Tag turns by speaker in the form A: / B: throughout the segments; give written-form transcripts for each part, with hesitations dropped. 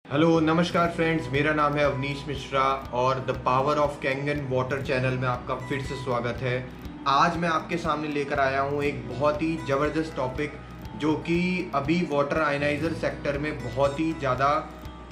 A: Hello नमस्कार friends, मेरा नाम है अवनीश मिश्रा और the power of Kangen water channel में आपका फिर से स्वागत है। आज मैं आपके सामने लेकर आया हूँ एक बहुत ही ज़बरदस्त टॉपिक जो कि अभी वाटर आयनाइज़र सेक्टर में बहुत ही ज़्यादा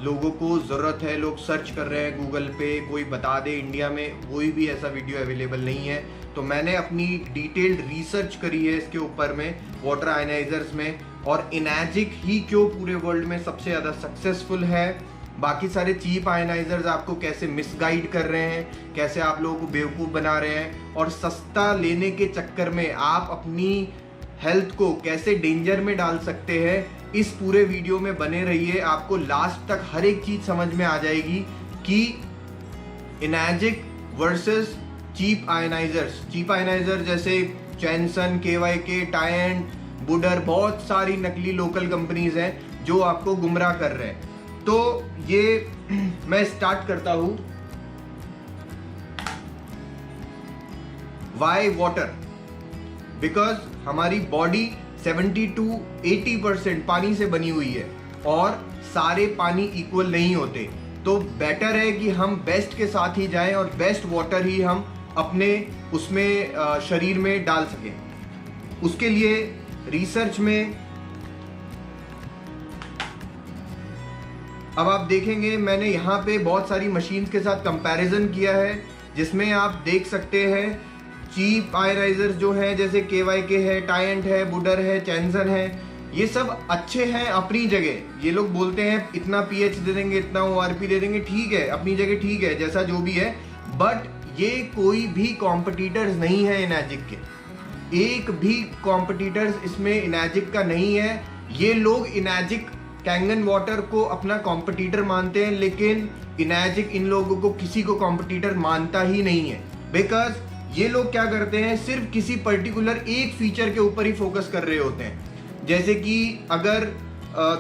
A: लोगों को ज़रूरत है। लोग सर्च कर रहे हैं गूगल पे, कोई बता दे। इंडिया में कोई भी ऐसा वीडियो अवेलेबल नहीं है, तो मैंने अपनी डिटेल्ड रिसर्च करी है इसके ऊपर में, वाटर आयनाइजर्स में, और इनैजिक ही क्यों पूरे वर्ल्ड में सबसे ज़्यादा सक्सेसफुल है। बाकी सारे चीप आयनाइजर्स आपको कैसे मिसगाइड कर रहे हैं, कैसे आप लोगों को बेवकूफ़ बना रहे हैं, और सस्ता लेने के चक्कर में आप अपनी हेल्थ को कैसे डेंजर में डाल सकते हैं। इस पूरे वीडियो में बने रहिए, आपको लास्ट तक हर एक चीज़ समझ में आ जाएगी कि इनैजिक वर्सेस चीप आयनाइजर्स। चीप आयनाइजर जैसे चैनसन, KYK, टायंट, बुडर, बहुत सारी नकली लोकल कंपनीज हैं जो आपको गुमराह कर रहे हैं। तो ये मैं स्टार्ट करता हूं। Y water? बिकॉज हमारी बॉडी 70 to 80% पानी से बनी हुई है और सारे पानी इक्वल नहीं होते। तो बेटर है कि हम बेस्ट के साथ ही जाएं और बेस्ट वाटर ही हम अपने उसमें शरीर में डाल सकें। उसके लिए रिसर्च में अब आप देखेंगे, मैंने यहाँ पे बहुत सारी मशीन्स के साथ कंपैरिजन किया है, जिसमें आप देख सकते हैं चीप आयनाइजर्स जो हैं, जैसे KYK है, टायंट है, बुडर है, चैनसन है, ये सब अच्छे हैं अपनी जगह। ये लोग बोलते हैं इतना pH दे देंगे, इतना ORP दे देंगे, ठीक है, अपनी जगह ठीक है, जैसा जो भी है। बट ये कोई भी कॉम्पिटिटर्स नहीं है इनैजिक के, एक भी कॉम्पिटिटर्स इसमें इनैजिक का नहीं है। ये लोग इनैजिक कैंगन वाटर को अपना कॉम्पिटिटर मानते हैं, लेकिन इनैजिक इन लोगों को किसी को कॉम्पिटिटर मानता ही नहीं है। बिकॉज ये लोग क्या करते हैं, सिर्फ किसी पर्टिकुलर एक फीचर के ऊपर ही फोकस कर रहे होते हैं। जैसे कि अगर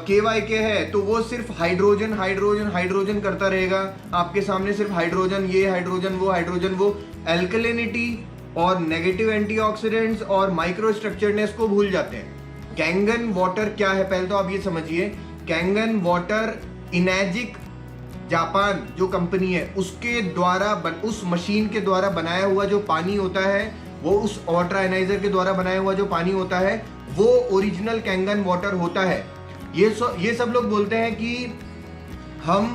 A: KYK है तो वो सिर्फ हाइड्रोजन हाइड्रोजन हाइड्रोजन करता रहेगा, आपके सामने सिर्फ हाइड्रोजन, ये हाइड्रोजन वो एल्कलिनिटी और नेगेटिव एंटीऑक्सीडेंट्स और माइक्रो स्ट्रक्चरनेस को भूल जाते हैं। कैंगन वाटर क्या है, पहले तो आप ये समझिए। कैंगन वाटर इनैजिक जापान जो कंपनी है उसके द्वारा उस मशीन के द्वारा बनाया हुआ जो पानी होता है, वो उस वाटर आयनाइजर के द्वारा बनाया हुआ जो पानी होता है, वो ओरिजिनल कैंगन वाटर होता है। ये सब लोग बोलते हैं कि हम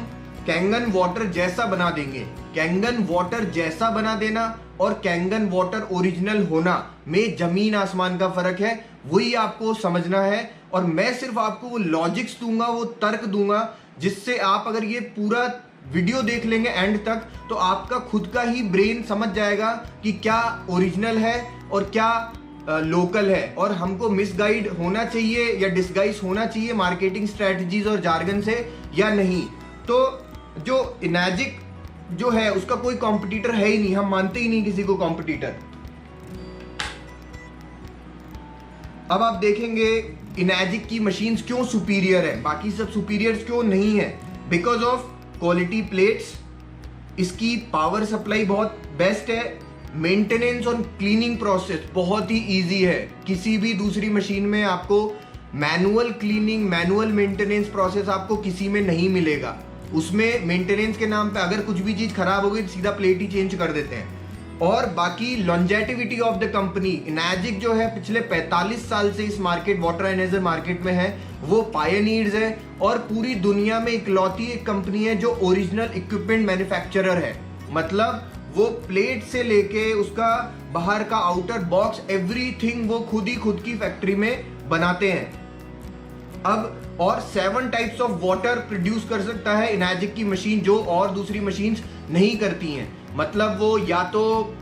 A: कैंगन वाटर जैसा बना देंगे। कैंगन वाटर जैसा बना देना और कैंगन वाटर ओरिजिनल होना में जमीन आसमान का फर्क है, वही आपको समझना है। और मैं सिर्फ आपको वो लॉजिक्स दूंगा, वो तर्क दूंगा, जिससे आप अगर ये पूरा वीडियो देख लेंगे एंड तक, तो आपका खुद का ही ब्रेन समझ जाएगा कि क्या ओरिजिनल है और क्या लोकल है, और हमको मिसगाइड होना चाहिए या डिसगाइज होना चाहिए मार्केटिंग स्ट्रेटजीज और जार्गन से या नहीं। तो जो इनैजिक जो है उसका कोई कॉम्पिटिटर है ही नहीं, हम मानते ही नहीं किसी को कॉम्पिटिटर। अब आप देखेंगे इनैजिक की मशीन्स क्यों सुपीरियर है, बाकी सब सुपीरियर क्यों नहीं है। बिकॉज ऑफ क्वालिटी प्लेट्स, इसकी पावर सप्लाई बहुत बेस्ट है, मेंटेनेंस और क्लीनिंग प्रोसेस बहुत ही इजी है। किसी भी दूसरी मशीन में आपको manual cleaning, manual maintenance process आपको किसी में नहीं मिलेगा। उसमें मेंटेनेंस के नाम पे अगर कुछ भी चीज खराब हो गई सीधा प्लेट ही चेंज कर देते हैं। और बाकी लॉन्जेटिविटी ऑफ द कंपनी, इनैजिक जो है पिछले 45 साल से इस मार्केट, वाटर आयनाइजर मार्केट में है, वो पायनियर्स है और पूरी दुनिया में इकलौती एक कंपनी है जो ओरिजिनल इक्विपमेंट मैन्युफैक्चरर है। मतलब वो प्लेट से लेके उसका बाहर का आउटर बॉक्स, एवरीथिंग वो खुद की फैक्ट्री में बनाते हैं। अब और 7 टाइप्स ऑफ वाटर प्रोड्यूस कर सकता है इनैजिक की मशीन, जो और दूसरी मशीन्स नहीं करती हैं। मतलब वो या तो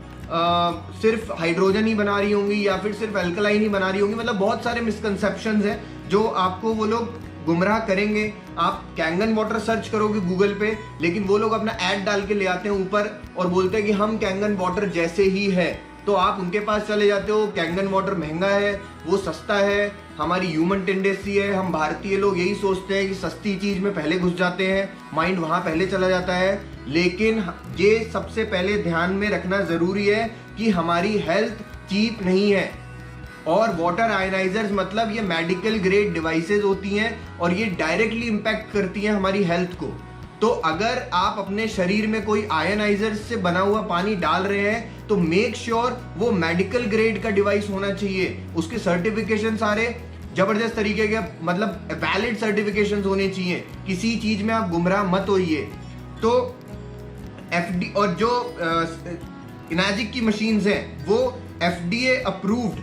A: सिर्फ हाइड्रोजन ही बना रही होंगी या फिर सिर्फ अल्कलाइन ही बना रही होंगी। मतलब बहुत सारे मिसकंसेप्शंस हैं जो आपको वो लोग गुमराह करेंगे। आप कैंगन वाटर सर्च करोगे गूगल पे, लेकिन वो लोग अपना ऐड डाल के ले आते हैं ऊपर और बोलते हैं कि हम कैंगन वाटर जैसे ही है। तो आप उनके पास चले जाते हो, कैंगन वाटर महंगा है, वो सस्ता है। हमारी ह्यूमन टेंडेंसी है, हम भारतीय लोग यही सोचते हैं कि सस्ती चीज में पहले घुस जाते हैं, माइंड वहां पहले चला जाता है। लेकिन ये सबसे पहले ध्यान में रखना जरूरी है कि हमारी हेल्थ चीप नहीं है। और वाटर आयनाइजर्स मतलब ये मेडिकल ग्रेड डिवाइसेस होती हैं और ये डायरेक्टली इंपैक्ट करती हैं हमारी हेल्थ को। तो अगर आप अपने शरीर में कोई आयनाइजर से बना हुआ पानी डाल रहे हैं तो मेक श्योर वो मेडिकल ग्रेड का डिवाइस होना चाहिए, उसके सर्टिफिकेशन सारे जबरदस्त तरीके के मतलब वैलिड सर्टिफिकेशंस होने चाहिए, किसी चीज में आप गुमराह मत होइए। तो एफडी और जो इनाजिक की मशीन्स हैं वो FDA approved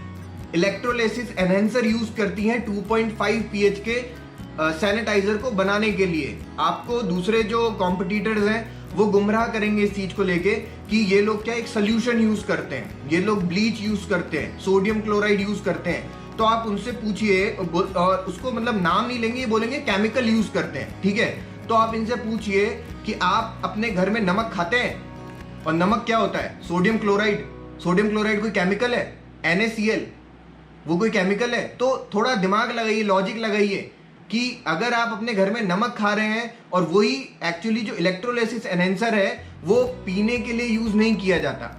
A: electrolysis enhancer use करती हैं 2.5 pH के सैनिटाइजर को बनाने के लिए। आपको दूसरे जो कॉम्पिटिटर्स हैं वो गुमराह करेंगे इस चीज को लेके कि ये लोग क्या एक सोल्यूशन यूज करते हैं, ये लोग ब्लीच यूज करते हैं, सोडियम क्लोराइड यूज करते हैं। तो आप उनसे पूछिए और उसको मतलब नाम नहीं लेंगे, ये बोलेंगे केमिकल यूज करते हैं, ठीक है। तो आप इनसे पूछिए कि आप अपने घर में नमक खाते हैं, और नमक क्या होता है? Sodium chloride. सोडियम क्लोराइड कोई केमिकल है? NaCl वो कोई केमिकल है? तो थोड़ा दिमाग लगाइए, लॉजिक लगाइए कि अगर आप अपने घर में नमक खा रहे हैं और वही एक्चुअली जो इलेक्ट्रोलिसिस एनहेंसर है वो पीने के लिए यूज नहीं किया जाता,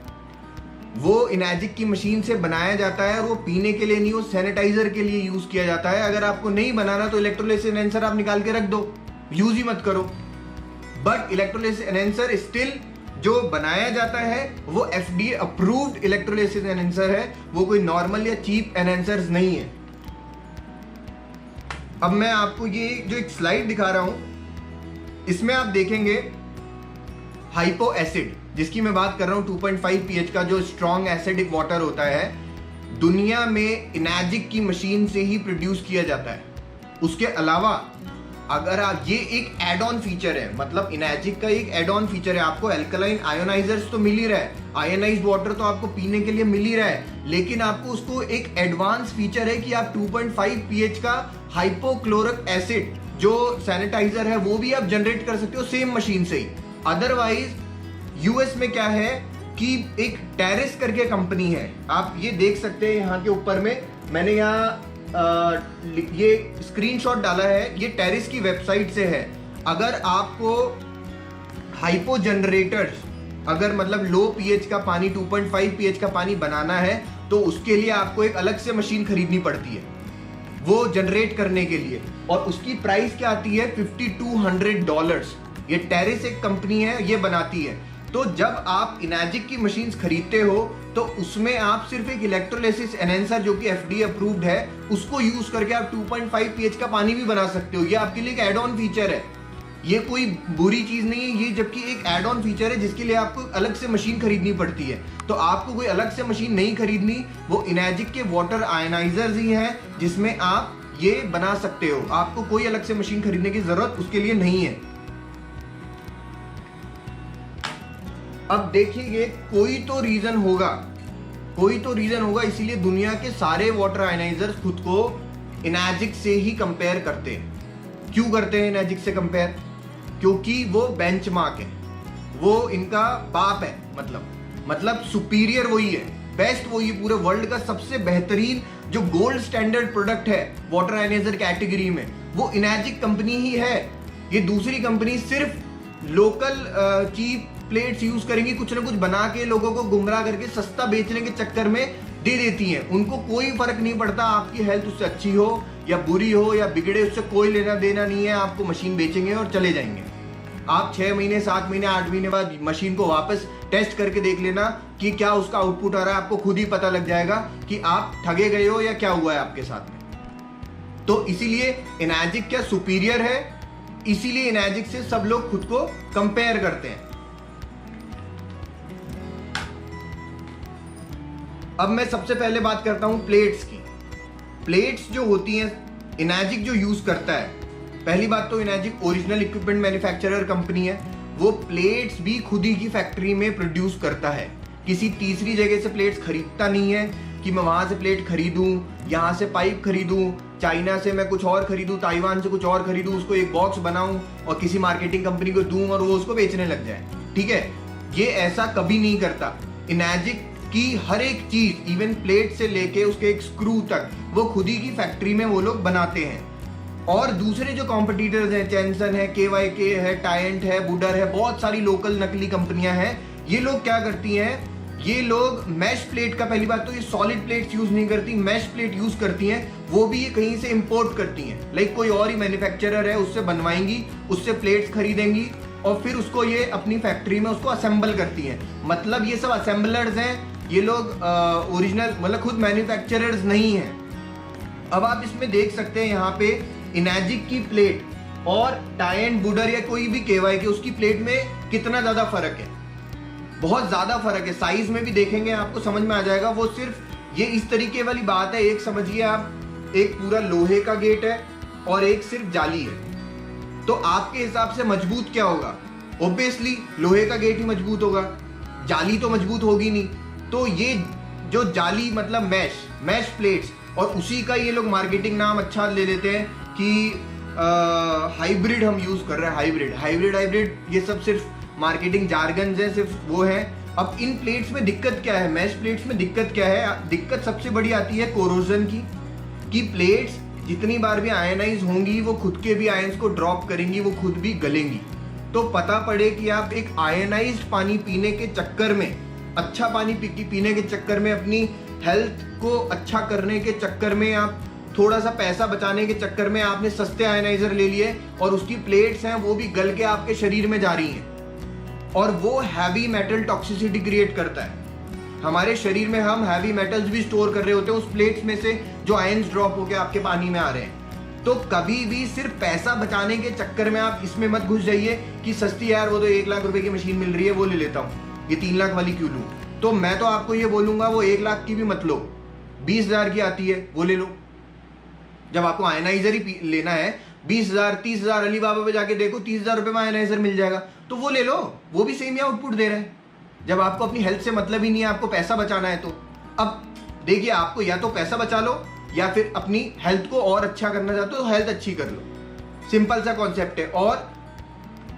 A: वो इनाजिक की मशीन से बनाया जाता है और वो पीने के लिए नहीं, वो सैनिटाइजर के लिए यूज किया जाता है। अगर आपको नहीं बनाना तो इलेक्ट्रोलिसिस एनहेंसर आप निकाल के रख दो, यूज ही मत करो। बट इलेक्ट्रोलिसिस एनहेंसर स्टिल जो बनाया जाता है वो FDA अप्रूव्ड इलेक्ट्रोलिसिस एनहेंसर है, वो कोई नॉर्मल या चीप एनहेंसर्स नहीं है। अब मैं आपको ये जो एक स्लाइड दिखा रहा हूं इसमें आप देखेंगे हाइपो एसिड, जिसकी मैं बात कर रहा हूं 2.5 pH का जो स्ट्रॉन्ग एसिडिक वाटर होता है, दुनिया में इनाजिक की मशीन से ही प्रोड्यूस किया जाता है। उसके अलावा अगर आप ये एक एड ऑन फीचर है, मतलब इनाजिक का एक एड ऑन फीचर है, आपको एल्कलाइन आयोनाइजर्स तो मिल ही रहा है, आयोनाइज्ड वाटर तो आपको पीने के लिए मिल ही रहा है, लेकिन आपको उसको एक एडवांस फीचर है कि आप 2.5 pH का हाइपोक्लोरिक एसिड जो सैनिटाइजर है वो भी आप जनरेट कर सकते हो सेम मशीन से ही। अदरवाइज यूएस में क्या है कि एक टेरिस करके कंपनी है, आप ये देख सकते हैं यहाँ के ऊपर में, मैंने यहाँ ये स्क्रीनशॉट डाला है, ये टेरिस की वेबसाइट से है। अगर आपको हाइपो जनरेटर्स, अगर मतलब लो पीएच का पानी 2.5 pH का पानी बनाना है तो उसके लिए आपको एक अलग से मशीन खरीदनी पड़ती है वो जनरेट करने के लिए, और उसकी प्राइस क्या आती है $5200। ये टेरिस एक कंपनी है, ये बनाती है। तो जब आप इनाजिक की मशीन्स खरीदते हो तो उसमें आप सिर्फ एक इलेक्ट्रोलिसिस एनहेंसर जो कि FDA अप्रूव्ड है उसको यूज करके आप 2.5 pH का पानी भी बना सकते हो। ये आपके लिए एक एड ऑन फीचर है, ये कोई बुरी चीज नहीं है, ये जबकि एक एड ऑन फीचर है जिसके लिए आपको अलग से मशीन खरीदनी पड़ती है। तो आपको कोई अलग से मशीन नहीं खरीदनी, वो इनाजिक के वाटर आयनाइजर्स ही हैं जिसमें आप ये बना सकते हो, आपको कोई अलग से मशीन खरीदने की जरूरत उसके लिए नहीं है। अब देखिए कोई तो रीजन होगा, इसीलिए दुनिया के सारे वाटर आयनाइजर्स खुद को इनाजिक से ही कंपेयर करते हैं। क्यों करते हैं इनाजिक से कंपेयर? क्योंकि वो बेंचमार्क है, वो इनका बाप है, मतलब सुपीरियर वही है, बेस्ट वही है, पूरे वर्ल्ड का सबसे बेहतरीन जो गोल्ड स्टैंडर्ड प्रोडक्ट है वाटर आयनाइजर कैटेगरी में वो इनाजिक कंपनी ही है। ये दूसरी कंपनी सिर्फ लोकल चीप प्लेट्स यूज करेंगी, कुछ ना कुछ बना के लोगों को गुमराह करके सस्ता बेचने के चक्कर में दे देती हैं। उनको कोई फर्क नहीं पड़ता आपकी हेल्थ उससे अच्छी हो या बुरी हो या बिगड़े, उससे कोई लेना देना नहीं है। आपको मशीन बेचेंगे और चले जाएंगे। आप 6 महीने 7 महीने 8 महीने बाद मशीन को वापस टेस्ट करके देख लेना कि क्या उसका आउटपुट आ रहा है, आपको खुद ही पता लग जाएगा कि आप ठगे गए हो या क्या हुआ है आपके साथ में। तो इसीलिए इनाजिक क्या सुपीरियर है, इसीलिए इनाजिक से सब लोग खुद को कंपेयर करते हैं। अब मैं सबसे पहले बात करता हूं प्लेट्स की। प्लेट्स जो होती हैं इनाजिक जो यूज करता है, पहली बात तो इनाजिक ओरिजिनल इक्विपमेंट मैन्युफैक्चरर कंपनी है, वो प्लेट्स भी खुद ही की फैक्ट्री में प्रोड्यूस करता है, किसी तीसरी जगह से प्लेट्स खरीदता नहीं है कि मैं वहां से प्लेट खरीदूं, यहां से पाइप खरीदूं, चाइना से मैं कुछ और खरीदूं, ताइवान से कुछ और खरीदूं, उसको एक बॉक्स बनाऊं और किसी मार्केटिंग कंपनी को दूं और वो उसको बेचने लग जाए। ठीक है, ये ऐसा कभी नहीं करता। इनाजिक की हर एक चीज, इवन प्लेट से लेके उसके एक स्क्रू तक, वो खुद ही की फैक्ट्री में वो लोग बनाते हैं। और दूसरे जो कॉम्पिटिटर्स हैं, चैनसन है, KYK है, टायंट है, बुडर है, बहुत सारी लोकल नकली कंपनियां हैं, ये लोग क्या करती हैं ये लोग मैश प्लेट का, पहली बात तो ये सॉलिड प्लेट्स यूज नहीं करती, मैश प्लेट यूज करती हैं, वो भी ये कहीं से इंपोर्ट करती हैं। लाइक कोई और ही मैन्युफैक्चरर है, उससे बनवाएंगी, उससे प्लेट्स खरीदेंगी और फिर उसको ये अपनी फैक्ट्री में उसको असेंबल करती हैं। मतलब ये सब असेंबलर्स हैं, ये लोग ओरिजिनल मतलब खुद मैन्युफैक्चरर्स नहीं हैं। अब आप इसमें देख सकते हैं यहाँ पे इनैजिक की प्लेट और टाई एंड बुडर या कोई भी केवाई की उसकी प्लेट में कितना ज्यादा फर्क है, बहुत ज्यादा फर्क है। साइज में भी देखेंगे आपको समझ में आ जाएगा। वो सिर्फ ये इस तरीके वाली बात है, एक समझिए आप, एक पूरा लोहे का गेट है और एक सिर्फ जाली है, तो आपके हिसाब से मजबूत क्या होगा? ऑब्वियसली लोहे का गेट ही मजबूत होगा, जाली तो मजबूत होगी नहीं। तो ये जो जाली मतलब मैश प्लेट्स, और उसी का ये लोग मार्केटिंग नाम अच्छा ले लेते हैं कि हाइब्रिड हम यूज कर रहे हैं, हाइब्रिड, ये सब सिर्फ मार्केटिंग जार्गन है, सिर्फ वो है। अब इन प्लेट्स में दिक्कत क्या है, मैश प्लेट्स में दिक्कत क्या है? दिक्कत सबसे बड़ी आती है कोरोजन की प्लेट्स जितनी बार भी आयनाइज होंगी वो खुद के भी आयंस को ड्रॉप करेंगी, वो खुद भी गलेंगी। तो पता पड़े कि आप एक आयनाइज्ड पानी पीने के चक्कर में, अच्छा पानी पीने के चक्कर में, अपनी हेल्थ को अच्छा करने के चक्कर में, आप थोड़ा सा पैसा बचाने के चक्कर में आपने सस्ते आयनाइजर ले लिए और उसकी प्लेट्स हैं वो भी गल के आपके शरीर में जा रही हैं, और वो हैवी मेटल टॉक्सिसिटी क्रिएट करता है। हमारे शरीर में हम हैवी मेटल्स भी स्टोर कर रहे होते हैं उस प्लेट्स में से, जो आयंस ड्रॉप होकर आपके पानी में आ रहे हैं। तो कभी भी सिर्फ पैसा बचाने के चक्कर में आप इसमें मत घुस जाइए कि सस्ती यार वो तो 1 लाख रुपए की मशीन मिल रही है वो ले लेता हूँ, ये 3 लाख वाली क्यों लूँ। तो मैं तो आपको ये बोलूंगा वो 1 लाख की भी मत लो, 20,000 की आती है वो ले लो। जब आपको आयनाइजर ही लेना है 20,000 30,000, अलीबाबा पे जाके देखो 30,000 रुपए में आयनाइजर मिल जाएगा, तो वो ले लो, वो भी सेम ही आउटपुट दे रहा है। जब आपको अपनी हेल्थ से मतलब ही नहीं है, आपको पैसा बचाना है, तो अब देखिए आपको या तो पैसा बचा लो या फिर अपनी हेल्थ को और अच्छा करना चाहते हो तो हेल्थ अच्छी कर लो, सिंपल सा कॉन्सेप्ट है। और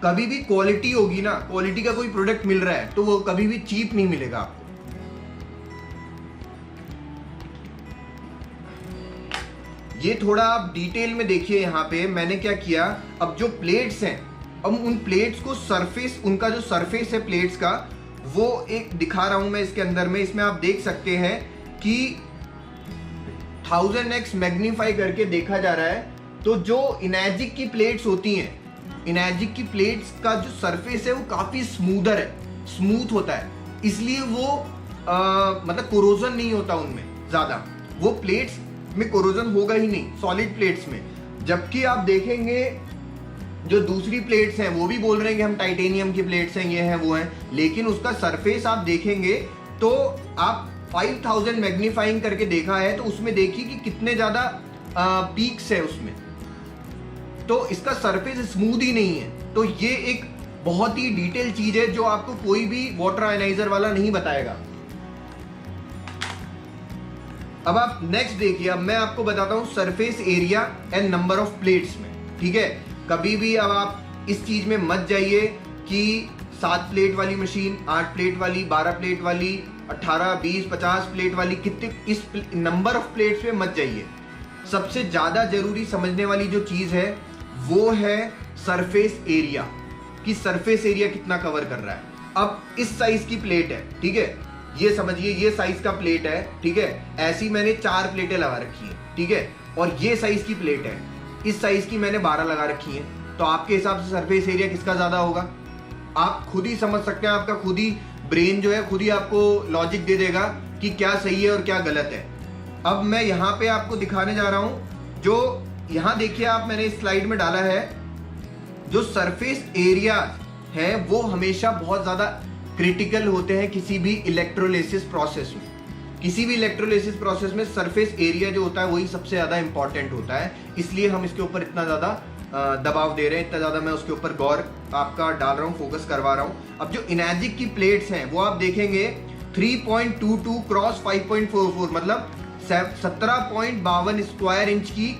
A: कभी भी क्वालिटी होगी ना, क्वालिटी का कोई प्रोडक्ट मिल रहा है तो वो कभी भी चीप नहीं मिलेगा आपको। ये थोड़ा आप डिटेल में देखिए, यहाँ पे मैंने क्या किया, अब जो प्लेट्स हैं, अब उन प्लेट्स को सरफेस, उनका जो सरफेस है प्लेट्स का, वो एक दिखा रहा हूं मैं इसके अंदर में। इसमें आप देख सकते हैं कि 1000x मैग्नीफाई करके देखा जा रहा है। तो जो इनैजिक की प्लेट्स होती हैं, इनैजिक की प्लेट्स का जो सरफेस है वो काफी स्मूदर है, स्मूथ होता है, इसलिए वो मतलब कोरोजन नहीं होता उनमें ज्यादा, वो प्लेट्स में कोरोजन होगा ही नहीं सॉलिड प्लेट्स में। जबकि आप देखेंगे जो दूसरी प्लेट्स हैं वो भी बोल रहे हैं कि हम टाइटेनियम की प्लेट्स हैं, ये हैं वो हैं, लेकिन उसका सरफेस आप देखेंगे तो आप 5000 मैग्नीफाइंग करके देखा है तो उसमें देखिए कि कितने ज्यादा पीक्स है उसमें, तो इसका सरफेस स्मूथ ही नहीं है। तो ये एक बहुत ही डिटेल चीज है जो आपको कोई भी वाटर आयनाइजर वाला नहीं बताएगा। अब आप नेक्स्ट देखिए, अब मैं आपको बताता हूं surface area and number of plates में, ठीक है। कभी भी अब आप इस चीज में मत जाइए कि 7 प्लेट वाली मशीन, 8 प्लेट वाली, 12 प्लेट वाली, 18, 20, 50 प्लेट वाली, कितने, इस नंबर ऑफ प्लेट्स में मत जाइए। सबसे ज्यादा जरूरी समझने वाली जो चीज है वो है सरफेस एरिया, कि सरफेस एरिया कितना कवर कर रहा है। अब इस साइज की प्लेट है, ठीक है, ये समझिए ये साइज का प्लेट है, ठीक है, ऐसी मैंने 4 प्लेटें लगा रखी है, ठीक है, और ये साइज की प्लेट है, इस साइज की मैंने 12 लगा रखी है। तो आपके हिसाब से सरफेस एरिया किसका ज्यादा होगा? आप खुद ही समझ सकते हैं, आपका खुद ही ब्रेन जो है खुद ही आपको लॉजिक दे देगा कि क्या सही है और क्या गलत है। अब मैं यहाँ पे आपको दिखाने जा रहा हूं, जो यहाँ देखिए आप, मैंने इस स्लाइड में डाला है, जो सरफेस एरिया है वो हमेशा बहुत ज्यादा क्रिटिकल होते हैं किसी भी इलेक्ट्रोलिसिस प्रोसेस में। किसी भी इलेक्ट्रोलिसिस प्रोसेस में सरफेस एरिया जो होता है वही सबसे ज्यादा इंपॉर्टेंट होता है, इसलिए हम इसके ऊपर इतना ज्यादा दबाव दे रहे हैं, इतना ज्यादा मैं उसके ऊपर गौर आपका डाल रहा हूँ, फोकस करवा रहा हूँ। अब जो इनैजिक की प्लेट्स हैं वो आप देखेंगे 3.22 क्रॉस 5.44 मतलब 17.52 स्क्वायर इंच की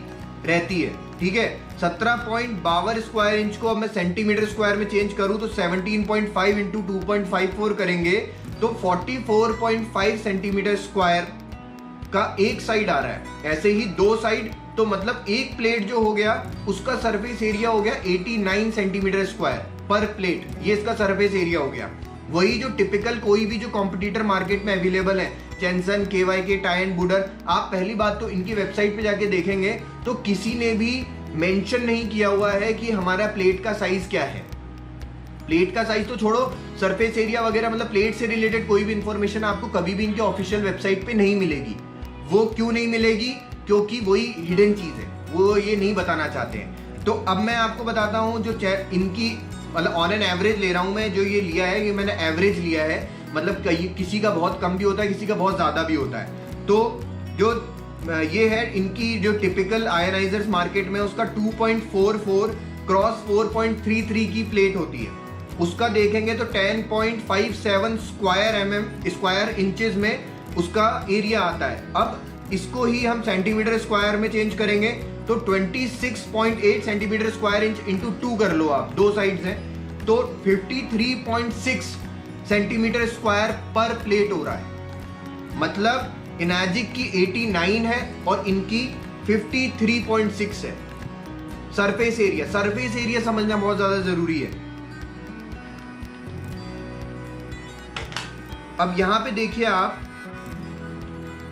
A: रहती है, ठीक है। 17.52 स्क्वायर इंच को अब मैं सेंटीमीटर स्क्वायर में चेंज करूं तो 17.5 इंटू 2.54 करेंगे तो 44.5 सेंटीमीटर स्क्वायर का एक साइड आ रहा है। ऐसे ही 2 साइड, तो मतलब एक प्लेट जो हो गया उसका सरफेस एरिया हो गया 89 सेंटीमीटर स्क्वायर पर प्लेट, ये इसका सरफेस एरिया हो गया। वही जो टिपिकल कोई भी जो कॉम्पिटिटर मार्केट में अवेलेबल है, चेंसन, केवाईके, टायन, बुडर, आप पहली बात तो इनकी वेबसाइट पे जाके देखेंगे तो किसी ने भी मेंशन नहीं किया हुआ है कि हमारा प्लेट का साइज क्या है। प्लेट का साइज तो छोड़ो, सरफेस एरिया वगैरह मतलब प्लेट से रिलेटेड कोई भी इंफॉर्मेशन आपको कभी भी इनके ऑफिशियल वेबसाइट पे नहीं मिलेगी। वो क्यों नहीं मिलेगी? क्योंकि वही हिडन चीज है, वो ये नहीं बताना चाहते हैं। तो अब मैं आपको बताता हूँ जो इनकी मतलब ऑन एन एवरेज ले रहा हूँ मैं, जो ये लिया है, ये मैंने एवरेज लिया है, मतलब किसी का बहुत कम भी होता है, किसी का बहुत ज्यादा भी होता है। तो जो ये है इनकी जो टिपिकल आयनाइजर्स मार्केट में उसका 2.44 क्रॉस 4.33 की प्लेट होती है। उसका देखेंगे तो 10.57 स्क्वायर इंचेस में उसका एरिया आता है। अब इसको ही हम सेंटीमीटर स्क्वायर में चेंज करेंगे तो 26.8 सेंटीमीटर स्क्वायर इंच इंटू 2 कर लो आप, दो साइड्स हैं, तो 53.6 सेंटीमीटर स्क्वायर पर प्लेट हो रहा है। मतलब इनाजिक की 89 है और इनकी 53.6 है। सरफेस एरिया समझना बहुत ज्यादा जरूरी है। अब यहां पे देखिए आप,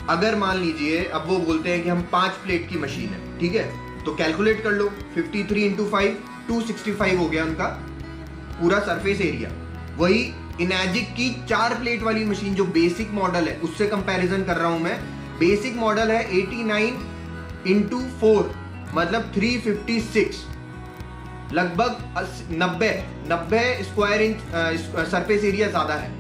A: अगर मान लीजिए अब वो बोलते हैं कि हम 5 प्लेट की मशीन है, ठीक है, तो कैलकुलेट कर लो, 53 इंटू 5 265 हो गया उनका पूरा सरफेस एरिया। वही इनाजिक की 4 प्लेट वाली मशीन जो बेसिक मॉडल है उससे कंपैरिजन कर रहा हूं मैं। बेसिक मॉडल है 89 इंटू 4 मतलब 356, लगभग 90 स्क्वायर इंच सरफेस एरिया ज्यादा है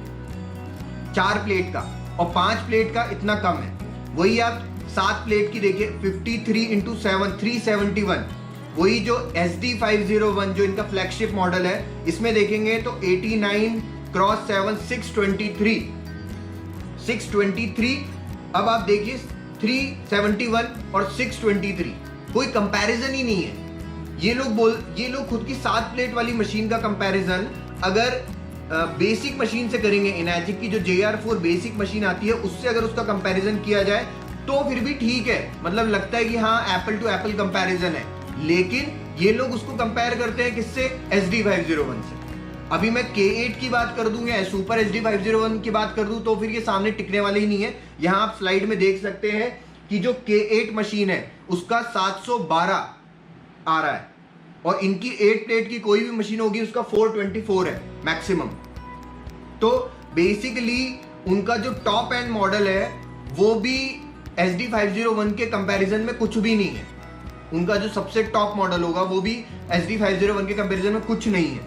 A: 4 प्लेट का, और 5 प्लेट का इतना कम है। वही आप 7 प्लेट की देखिए, 53 इंटू 7 371। वही जो SD501 जो इनका फ्लैगशिप मॉडल है, इसमें देखेंगे तो 89 क्रॉस 7 623। अब आप देखिए 371 और 623, कोई कंपैरिजन ही नहीं है। ये लोग खुद की 7 प्लेट वाली मशीन का कंपैरिजन अगर बेसिक मशीन से करेंगे, इनाजिक की जो JR4 बेसिक मशीन आती है उससे अगर उसका कंपैरिजन किया जाए तो फिर भी ठीक है, मतलब लगता है कि हाँ एप्पल टू एप्पल कंपैरिजन है। लेकिन ये लोग उसको कंपेयर करते हैं किससे? SD501 से। अभी मैं K8 की बात कर दूं या सुपर SD501 की बात कर दूं तो फिर ये सामने टिकने वाले ही नहीं है। यहां आप स्लाइड में देख सकते हैं कि जो K8 मशीन है उसका 712 आ रहा है, और इनकी 8 प्लेट की कोई भी मशीन होगी उसका 424 है मैक्सिमम। तो बेसिकली उनका जो टॉप एंड मॉडल है वो भी SD501 के कंपैरिजन में कुछ भी नहीं है। उनका जो सबसे टॉप मॉडल होगा वो भी SD501 के कंपैरिजन में कुछ नहीं है।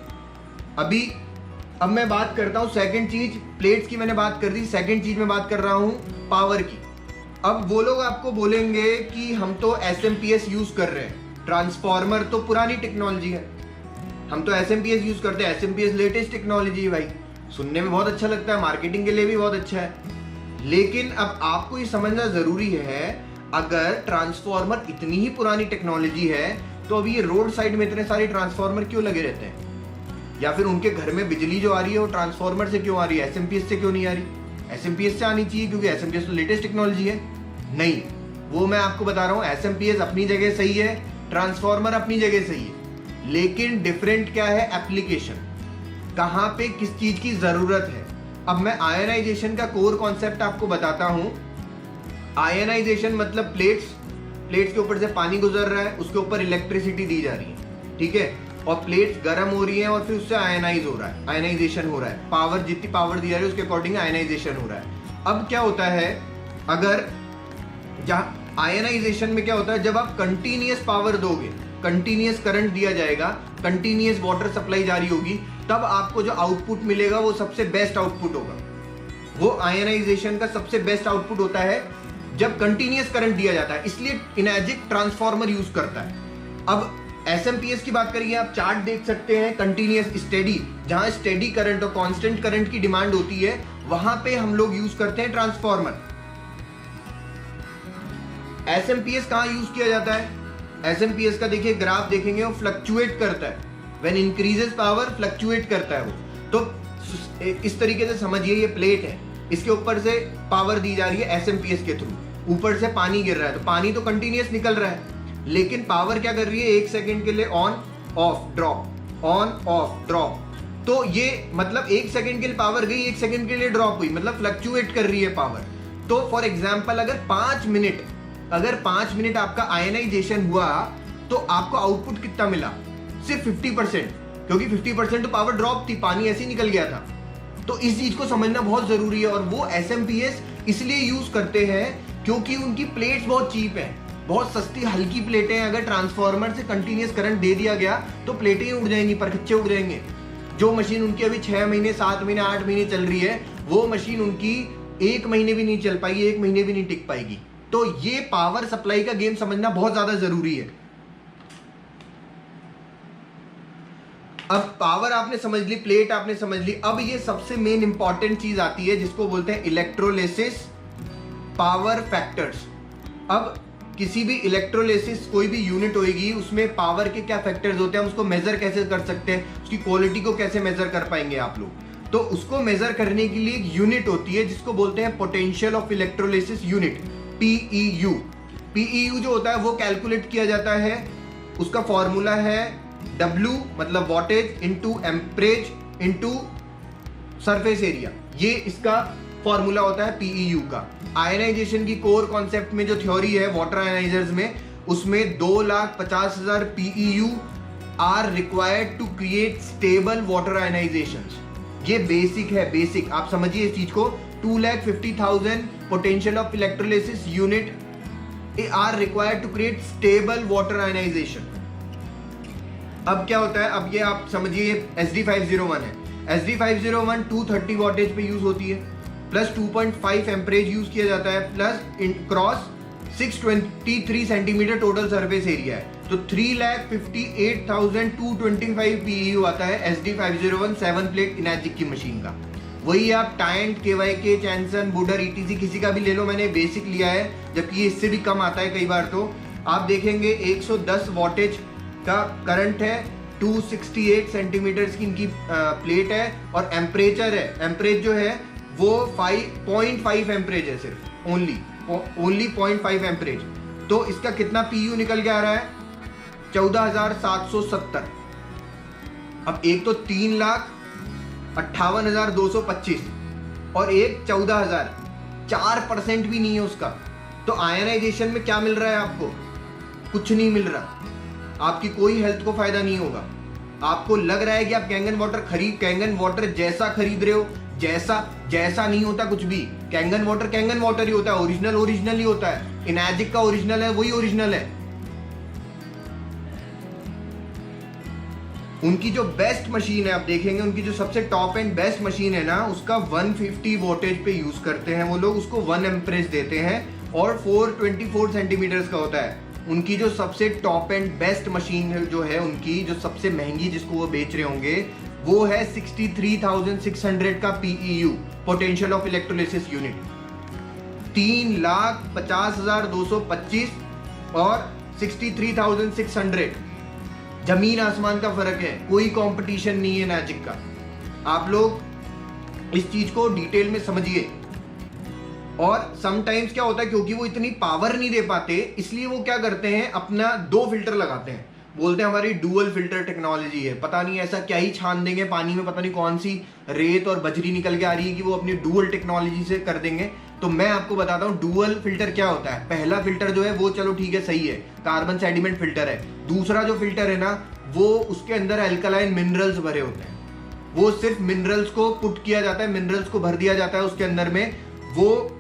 A: अब मैं बात करता हूं सेकंड चीज, प्लेट्स की मैंने बात कर दी, सेकंड चीज मैं बात कर रहा हूं पावर की। अब वो लोग आपको बोलेंगे कि हम तो SMPS यूज कर रहे हैं, ट्रांसफॉर्मर तो पुरानी टेक्नोलॉजी है, हम तो SMPS यूज करते हैं, SMPS लेटेस्ट टेक्नोलॉजी है। भाई सुनने में बहुत अच्छा लगता है, मार्केटिंग के लिए भी बहुत अच्छा है, लेकिन अब आपको ये समझना जरूरी है, अगर ट्रांसफॉर्मर इतनी ही पुरानी टेक्नोलॉजी है तो अभी ये रोड साइड में इतने सारे ट्रांसफॉर्मर क्यों लगे रहते हैं? या फिर उनके घर में बिजली जो आ रही है वो ट्रांसफॉर्मर से क्यों आ रही है, SMPS से क्यों नहीं आ रही? SMPS से आनी चाहिए क्योंकि SMPS तो लेटेस्ट टेक्नोलॉजी है। नहीं, वो मैं आपको बता रहा हूँ, SMPS अपनी जगह सही है, ट्रांसफॉर्मर अपनी जगह सही है, लेकिन डिफरेंट क्या है? एप्लीकेशन, कहां पे किस चीज की जरूरत है। अब मैं आयनाइजेशन का कोर कॉन्सेप्ट आपको बताता हूं। आयनाइजेशन मतलब प्लेट्स के ऊपर से पानी गुजर रहा है, उसके ऊपर इलेक्ट्रिसिटी दी जा रही है, ठीक है, और प्लेट्स गर्म हो रही हैं और फिर उससे आयनाइज हो रहा है, आयनाइजेशन हो रहा है। पावर, जितनी पावर दी जा रही है उसके अकॉर्डिंग आयनाइजेशन हो रहा है। अब क्या होता है, अगर जहां आयनाइजेशन में क्या होता है, जब आप कंटिन्यूअस पावर दोगे, कंटिन्यूअस करंट दिया जाएगा, कंटिन्यूअस वाटर सप्लाई जारी होगी, तब आपको जो आउटपुट मिलेगा वो सबसे बेस्ट आउटपुट होगा। वो आयनाइजेशन का सबसे बेस्ट आउटपुट होता है जब कंटिन्यूअस करंट दिया जाता है, इसलिए इनाजिक ट्रांसफॉर्मर यूज करता है। अब SMPS की बात करिए, आप चार्ट देख सकते हैं, कंटिन्यूअस स्टेडी, जहां स्टेडी करंट और कांस्टेंट करंट की डिमांड होती है वहां पे हम लोग यूज करते हैं ट्रांसफॉर्मर। SMPS कहां यूज किया जाता है? SMPS का देखिए ग्राफ देखेंगे, वो फ्लक्चुएट करता है, व्हेन इंक्रीजेस पावर फ्लक्चुएट करता है वो। तो इस तरीके से समझिए, ये प्लेट है, इसके ऊपर से पावर दी जा रही है SMPS के थ्रू, ऊपर से पानी गिर रहा है, तो पानी तो कंटिन्यूअस निकल रहा है, लेकिन पावर क्या कर रही है? 1 सेकंड के लिए on off drop, on off drop, तो ये मतलब 1 सेकंड के लिए पावर गई, 1 सेकंड के लिए ड्रॉप हुई, मतलब फ्लक्चुएट कर रही है पावर। तो फॉर एग्जाम्पल अगर 5 मिनट आपका आयनाइजेशन हुआ तो आपको आउटपुट कितना मिला? सिर्फ 50%, क्योंकि 50% तो पावर ड्रॉप थी, पानी ऐसे ही निकल गया था। तो इस चीज को समझना बहुत जरूरी है। और वो SMPS इसलिए यूज करते हैं क्योंकि उनकी प्लेट्स बहुत चीप है, बहुत सस्ती हल्की प्लेटें हैं। अगर ट्रांसफार्मर से कंटिन्यूस करंट दे दिया गया तो प्लेटें ही उड़ जाएंगी, परखच्चे उड़ जाएंगे। जो मशीन उनकी अभी 6 महीने 7 महीने 8 महीने चल रही है, वो मशीन उनकी 1 महीने भी नहीं चल पाएगी, 1 महीने भी नहीं टिक पाएगी। तो ये पावर सप्लाई का गेम समझना बहुत ज्यादा जरूरी है। अब पावर आपने समझ ली, प्लेट आपने समझ ली। अब ये सबसे मेन इंपॉर्टेंट चीज आती है जिसको बोलते हैं इलेक्ट्रोलिसिस पावर फैक्टर्स। अब किसी भी इलेक्ट्रोलिसिस कोई भी यूनिट होगी, उसमें पावर के क्या फैक्टर्स होते हैं, हम उसको मेजर कैसे कर सकते हैं, उसकी क्वालिटी को कैसे मेजर कर पाएंगे आप लोग। तो उसको मेजर करने के लिए एक यूनिट होती है जिसको बोलते हैं potential of electrolysis unit, PEU। PEU जो होता है वो कैलकुलेट किया जाता है, उसका फॉर्मूला है W मतलब wattage into amperage into surface area. ये इसका फॉर्मूला होता है PEU का। आयनाइजेशन की कोर कॉन्सेप्ट में जो थ्योरी है वाटर आयनाइजर्स में, उसमें 2,50,000 PEU are required to create stable water ionisations. ये बेसिक है, बेसिक आप समझिए इस चीज को। 2,50,000 potential of electrolysis unit are required to create stable water ionisation. अब क्या होता है, अब ये आप समझिए SD501 है। SD501 230 वॉटेज पे यूज होती है, प्लस 2.5 एम्परेज यूज किया जाता है, plus cross 623 centimetre total surface area है। तो 3,58,225 PEU आता है SD501 7 प्लेट इनर्जिक की मशीन का। वही आप टायंट, KYK, चैनसन, बुडर, ETC किसी का भी ले लो, मैंने बेसिक लिया है, जबकि ये इससे भी कम आता है कई बार। तो आप देखेंगे 110 वॉटेज का करंट है, 268 सेंटीमीटर की इनकी प्लेट है, और एम्परेचर है, एम्परेज जो है वो 5.5 एम्परेज है, सिर्फ ओनली 0.5 एम्परेज। तो इसका कितना PEU निकल के आ रहा है? 14,770। अब एक तो 3,58,225 और एक 14,000, 4% भी नहीं है उसका। तो आयनाइजेशन में क्या मिल रहा है आपको? कुछ नहीं मिल रहा, आपकी कोई हेल्थ को फायदा नहीं होगा। आपको लग रहा है कि आप कैंगन वाटर जैसा खरीद रहे हो, जैसा नहीं होता कुछ भी। कैंगन वाटर ही होता है, ओरिजिनल ही होता है। इनर्जिक का ओरिजिनल है, वही ओरिजिनल है। उनकी जो बेस्ट मशीन है, आप देखेंगे उनकी जो सबसे टॉप एंड बेस्ट मशीन है ना, उसका 150 वोल्टेज पे यूज करते हैं वो लोग, उसको 1 एम्परेज देते हैं और 424 सेंटीमीटर का होता है। उनकी जो सबसे टॉप एंड बेस्ट मशीन जो है, उनकी जो सबसे महंगी जिसको वो बेच रहे होंगे, वो है 63,600 का PEU potential of electrolysis unit. 3,50,225 और 63,600, जमीन आसमान का फर्क है, कोई कंपटीशन नहीं है मैजिक का। आप लोग इस चीज को डिटेल में समझिए। और समटाइम्स क्या होता है, क्योंकि वो इतनी पावर नहीं दे पाते, इसलिए वो क्या करते हैं, अपना 2 फिल्टर लगाते हैं। बोलते हैं हमारी डुअल फिल्टर टेक्नोलॉजी है, पता नहीं ऐसा क्या ही छान देंगे पानी में, पता नहीं कौन सी रेत और बजरी निकल के आ रही है कि वो अपनी डुअल टेक्नोलॉजी से कर देंगे। तो मैं आपको बताता हूँ डुअल फिल्टर क्या होता है। पहला फिल्टर जो है वो चलो ठीक है, सही है, कार्बन सेडिमेंट फिल्टर है। दूसरा जो फिल्टर है ना, वो उसके अंदर अल्कलाइन मिनरल्स भरे होते हैं। वो सिर्फ मिनरल्स को पुट किया जाता है, मिनरल्स को भर दिया जाता है उसके अंदर में। वो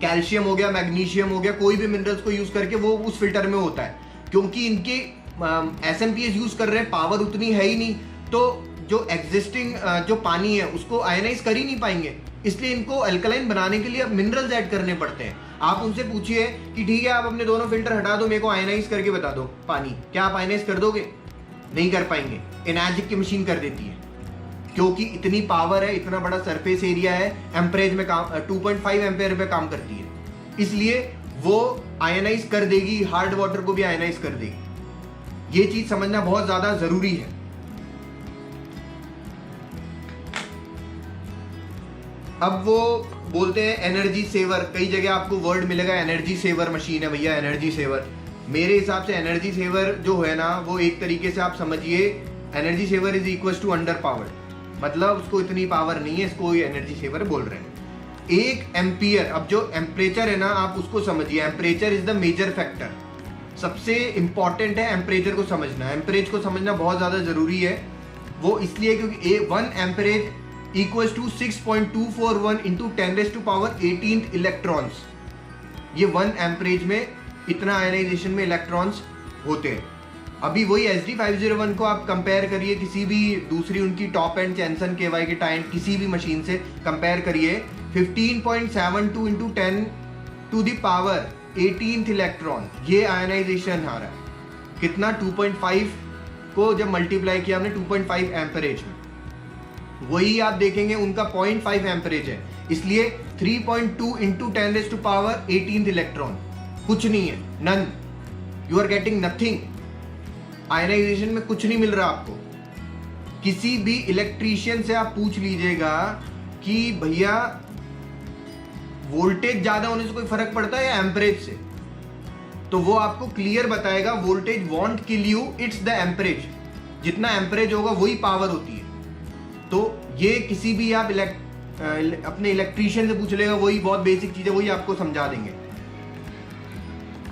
A: कैल्शियम हो गया, मैग्नीशियम हो गया, कोई भी मिनरल्स को यूज करके वो उस फिल्टर में होता है। क्योंकि इनके SMPS यूज कर रहे हैं, पावर उतनी है ही नहीं, तो जो एग्जिस्टिंग जो पानी है उसको आयनाइज कर ही नहीं पाएंगे, इसलिए इनको अल्कलाइन बनाने के लिए मिनरल्स ऐड करने पड़ते हैं। आप उनसे पूछिए कि ठीक है आप अपने दोनों फिल्टर हटा दो, मेरे को आयनाइज करके बता दो पानी, क्या आप आयनाइज कर दोगे? नहीं कर पाएंगे। इनर्जिक की मशीन कर देती है, क्योंकि इतनी पावर है, इतना बड़ा सरफेस एरिया है, एम्परेज में काम 2.5 एम्पेयर पे काम करती है, इसलिए वो आयनाइज कर देगी, हार्ड वाटर को भी आयनाइज कर देगी। ये चीज समझना बहुत ज्यादा जरूरी है। अब वो बोलते हैं एनर्जी सेवर, कई जगह आपको वर्ड मिलेगा एनर्जी सेवर मशीन है भैया, एनर्जी सेवर। मेरे हिसाब से एनर्जी सेवर जो है ना, वो एक तरीके से आप समझिए energy saver is equal to underpowered. मतलब उसको इतनी पावर नहीं है, इसको एनर्जी सेवर बोल रहे हैं। 1 एम्पियर, अब जो एम्परेचर है ना आप उसको समझिए, एम्परेचर इज द मेजर फैक्टर। सबसे इंपॉर्टेंट है एम्परेचर को समझना, एम्परेज को समझना बहुत ज़्यादा ज़रूरी है। वो इसलिए क्योंकि 1 amperage equals to 6.241 into 10⁻18 electrons. ये 1 एम्परेज में इतना आयनाइजेशन में इलेक्ट्रॉन्स होते हैं। अभी वही SD501 को आप कंपेयर करिए किसी भी दूसरी उनकी टॉप एंड चैनसन KY के टाइम किसी भी मशीन से कंपेयर करिए, 15.72 इंटू 10⁻18 इलेक्ट्रॉन ये आयनाइजेशन आ रहा है। कितना? 2.5 को जब मल्टीप्लाई किया हमने 2.5 एम्परेज में, वही आप देखेंगे उनका 0.5 एम्परेज है, इसलिए 3.2 इंटू 10⁻18 इलेक्ट्रॉन कुछ नहीं है, none. You are getting nothing. Ionisation में कुछ नहीं मिल रहा आपको। किसी भी इलेक्ट्रीशियन से आप पूछ लीजिएगा कि भैया वोल्टेज ज्यादा होने से कोई फर्क पड़ता है या एम्परेज से, तो वो आपको क्लियर बताएगा voltage want kill you, it's the amperage. जितना एम्परेज होगा वही पावर होती है। तो ये किसी भी आप अपने इलेक्ट्रीशियन से पूछ लेगा, वही बहुत बेसिक चीज है, वही आपको समझा देंगे।